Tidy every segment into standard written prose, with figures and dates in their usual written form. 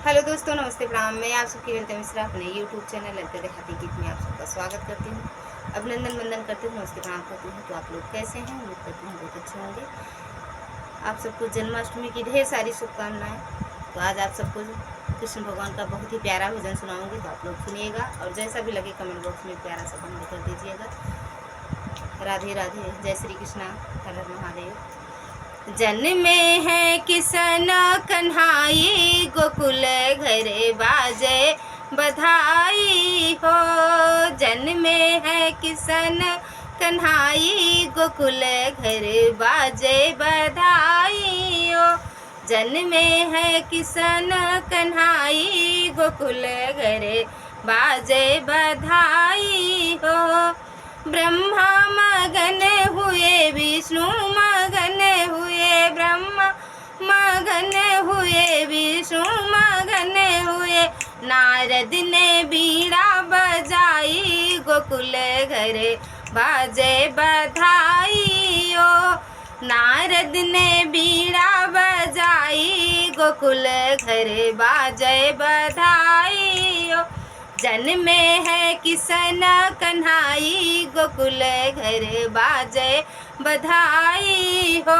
Hello दोस्तों, नमस्ते प्रणाम। मैं आप सबकी ललिता मिश्रा अपने यूट्यूब चैनल ललिता देहाती गीत में आप सबका स्वागत करती हूँ। अभिनंदन वंदन करती हूँ, नमस्ते प्रणाम करती हूँ। तो आप लोग कैसे हैं? उम्मीद करती हूँ बहुत अच्छे होंगे। आप सबको जन्माष्टमी की ढेर सारी शुभकामनाएं। तो आज आप सबको कृष्ण भगवान का बहुत ही प्यारा भजन सुनाऊंगी, तो आप लोग सुनिएगा और जैसा भी लगे कमेंट बॉक्स में प्यारा सा कमेंट कर दीजिएगा। राधे राधे, जय श्री कृष्णा, हर हर महादेव। जन्मे है किशन कन्हाई, गोकुल घर बाजे बधाई हो। जन्मे है किशन कन्हाई, गोकुल घर बाजे बधाई हो। जन्मे है किशन कन्हाई, गोकुल घर बाजे बधाई हो। ब्रह्मा मगन हुए, विष्णु मगन हुए, ब्रह्मा मगन हुए, विष्णु मगन हुए। नारद ने बीड़ा बजाई, गोकुल घर बाजे बधाई हो। नारद ने बीड़ा बजाई, गोकुल घर बाजे बधाई हो। जन्मे है किशन कन्हाई, गोकुल घर बाजे बधाई हो।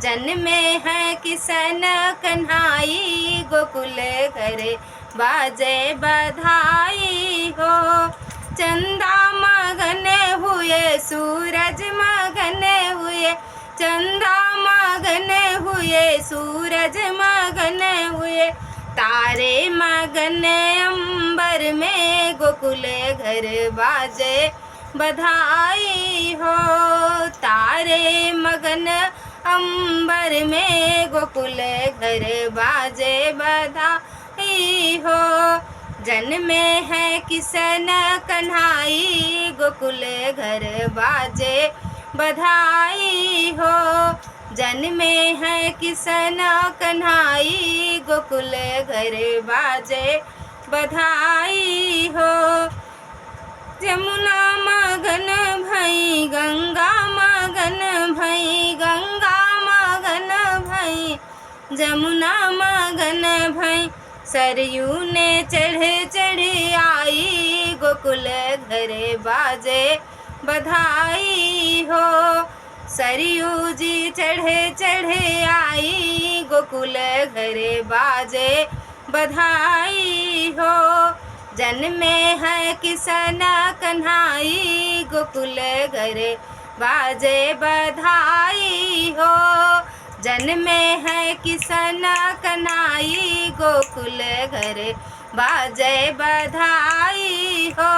जन्मे है किशन कन्हाई, गोकुल घर बाजे बधाई हो। चंदा मगन हुए, सूरज मगन हुए, चंदा मगन हुए, सूरज मगन हुए। तारे मगन अंबर में, गोकुल घर बाजे बधाई हो। तारे मगन अंबर में, गोकुल घर बाजे बधाई हो। जन्मे है किशन कन्हाई, गोकुल घर बाजे बधाई हो। जन्मे है किशन कन्हाई, गोकुल घर बाजे बधाई हो। जमुना मगन भई, गंगा मगन भई, गंगा मगन भई, जमुना मगन भई। सरयू ने चढ़ चढ़ आई, गोकुल घर बाजे बधाई हो। सरयू जी चढ़े चढ़े आई, गोकुल घर बाजे बधाई हो। जन्मे है किशन कन्हाई, गोकुल घर बाजे बधाई हो। जन्मे है किशन कन्हाई, गोकुल घर बाजे बधाई हो।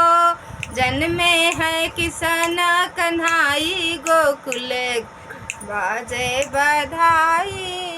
जन्मे है किशन कन्हाई, गोकुल बाजे बधाई।